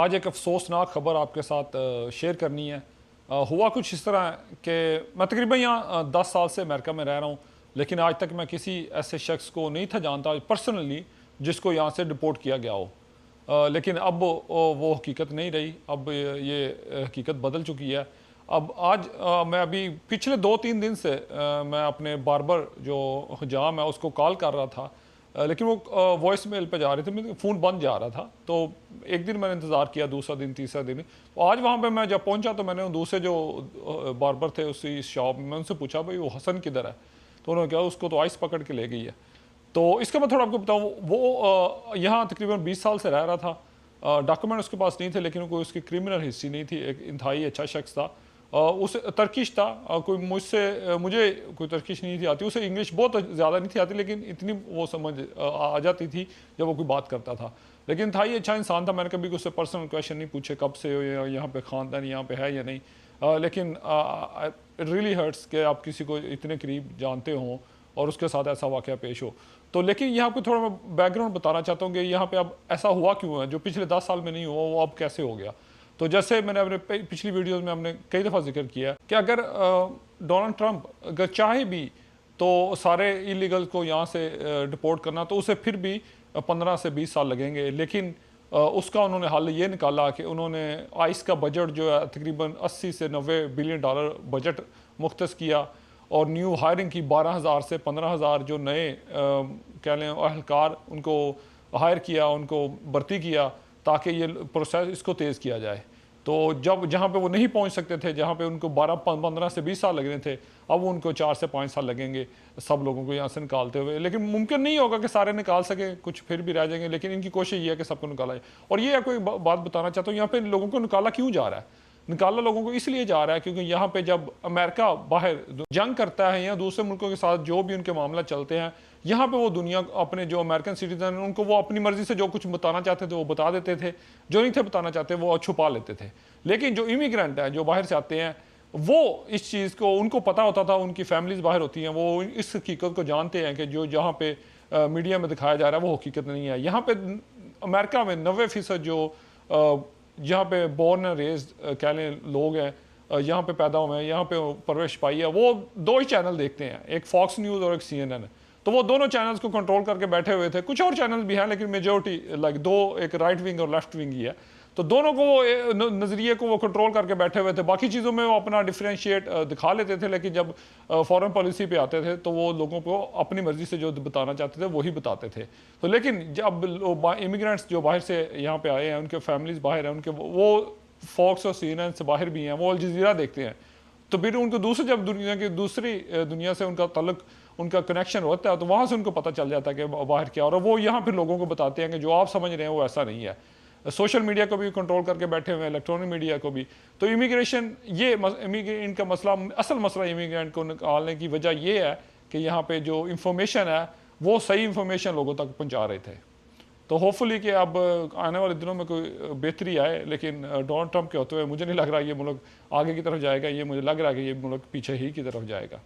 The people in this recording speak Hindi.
आज एक अफसोसनाक ख़बर आपके साथ शेयर करनी है। हुआ कुछ इस तरह कि मैं तकरीबन यहाँ 10 साल से अमेरिका में रह रहा हूँ, लेकिन आज तक मैं किसी ऐसे शख्स को नहीं था जानता पर्सनली जिसको यहाँ से डिपोर्ट किया गया हो। लेकिन अब वो हकीकत नहीं रही, अब ये हकीकत बदल चुकी है। अब आज मैं अभी पिछले 2-3 दिन से मैं अपने बार्बर जो हजाम है उसको कॉल कर रहा था, लेकिन वो वॉइस मेल पे जा रहे थे, मेरा फ़ोन बंद जा रहा था। तो एक दिन मैंने इंतज़ार किया, दूसरा दिन, तीसरा दिन। तो आज वहाँ पे मैं जब पहुँचा तो मैंने दूसरे जो बार्बर थे उसी शॉप में, उनसे पूछा भाई वो हसन किधर है? तो उन्होंने कहा उसको तो आइस पकड़ के ले गई है। तो इसका मैं थोड़ा आपको बताऊँ, वो यहाँ तकरीबन 20 साल से रह रहा था। डॉक्यूमेंट उसके पास नहीं थे, लेकिन कोई उसकी क्रिमिनल हिस्ट्री नहीं थी। एक इंतहाई अच्छा शख्स था। उस तर्किश था। कोई मुझे कोई तर्किश नहीं थी आती, उसे इंग्लिश बहुत ज़्यादा नहीं थी आती, लेकिन इतनी वो समझ आ जाती थी जब वो कोई बात करता था। लेकिन था ही अच्छा इंसान था। मैंने कभी उससे पर्सनल क्वेश्चन नहीं पूछे कब से हो या यहाँ पे ख़ानदान यहाँ पे है या नहीं। लेकिन इट रियली हर्ट्स कि आप किसी को इतने करीब जानते हों और उसके साथ ऐसा वाक़या पेश हो। तो लेकिन यहाँ पे थोड़ा मैं बैकग्राउंड बताना चाहता हूँ कि यहाँ पे अब ऐसा हुआ क्यों है, जो पिछले 10 साल में नहीं हुआ वो अब कैसे हो गया। तो जैसे मैंने अपने पिछली वीडियोस में हमने कई दफ़ा जिक्र किया कि अगर डोनाल्ड ट्रंप अगर चाहे भी तो सारे इलीगल को यहाँ से डिपोर्ट करना, तो उसे फिर भी 15 से 20 साल लगेंगे। लेकिन उसका उन्होंने हल ये निकाला कि उन्होंने आइस का बजट जो है तकरीबन 80 से 90 बिलियन डॉलर बजट मुख्तस किया और न्यू हायरिंग की 12,000 से 15,000 जो नए कह लें अहलकार उनको हायर किया, उनको भर्ती किया ताकि ये प्रोसेस इसको तेज़ किया जाए। तो जब जहाँ पे वो नहीं पहुँच सकते थे, जहाँ पे उनको 15 से 20 साल लग रहे थे, अब उनको 4 से 5 साल लगेंगे सब लोगों को यहाँ से निकालते हुए। लेकिन मुमकिन नहीं होगा कि सारे निकाल सकें, कुछ फिर भी रह जाएंगे, लेकिन इनकी कोशिश ये है कि सबको निकाला जाए। और ये कोई बात बताना चाहता हूँ, यहाँ पे लोगों को निकाला क्यों जा रहा है? निकाला लोगों को इसलिए जा रहा है क्योंकि यहाँ पे जब अमेरिका बाहर जंग करता है या दूसरे मुल्कों के साथ जो भी उनके मामला चलते हैं, यहाँ पे वो दुनिया अपने जो अमेरिकन सिटीजन हैं उनको वो अपनी मर्जी से जो कुछ बताना चाहते थे वो बता देते थे, जो नहीं थे बताना चाहते वो छुपा लेते थे। लेकिन जो इमिग्रेंट हैं, जो बाहर से आते हैं, वो इस चीज़ को उनको पता होता था, उनकी फैमिलीज बाहर होती हैं, वो इस हकीकत को जानते हैं कि जो जहाँ पे मीडिया में दिखाया जा रहा है वो हकीकत नहीं है। यहाँ पे अमेरिका में 90% जो यहाँ पे बोर्न एंड रेज्ड कह लें लोग हैं, यहाँ पे पैदा हुए हैं, यहाँ पे परवरिश पाई है, वो दो ही चैनल देखते हैं, एक फॉक्स न्यूज़ और एक CNN। तो वो दोनों चैनल्स को कंट्रोल करके बैठे हुए थे। कुछ और चैनल्स भी हैं लेकिन मेजोरिटी लाइक दो, एक राइट विंग और लेफ्ट विंग ही है। तो दोनों को वो नज़रिए को वो कंट्रोल करके बैठे हुए थे। बाकी चीज़ों में वो अपना डिफ्रेंशिएट दिखा लेते थे, लेकिन जब फॉरेन पॉलिसी पे आते थे तो वो लोगों को अपनी मर्जी से जो बताना चाहते थे वही बताते थे। तो लेकिन जब इमिग्रेंट्स जो बाहर से यहाँ पे आए हैं, उनके फैमिलीज बाहर हैं, उनके वो फॉक्स और CNN से बाहर भी हैं, वो अल जज़ीरा देखते हैं। तो फिर उनको जब दुनिया की दूसरी दुनिया से उनका तल्लुक, उनका कनेक्शन होता है, तो वहाँ से उनको पता चल जाता है कि बाहर क्या हो रहा है। वो यहाँ फिर लोगों को बताते हैं कि जो आप समझ रहे हैं वो ऐसा नहीं है। सोशल मीडिया को भी कंट्रोल करके बैठे हुए हैं, इलेक्ट्रॉनिक मीडिया को भी। तो इमिग्रेशन इनका मसला, असल मसला इमिग्रेंट को निकालने की वजह यह है कि यहाँ पे जो इंफॉर्मेशन है वो सही इंफॉर्मेशन लोगों तक पहुँचा रहे थे। तो होपफुली कि अब आने वाले दिनों में कोई बेहतरी आए, लेकिन डोनाल्ड ट्रंप के होते हुए मुझे नहीं लग रहा ये मुल्क आगे की तरफ जाएगा। ये मुझे लग रहा है कि ये मुल्क पीछे ही की तरफ जाएगा।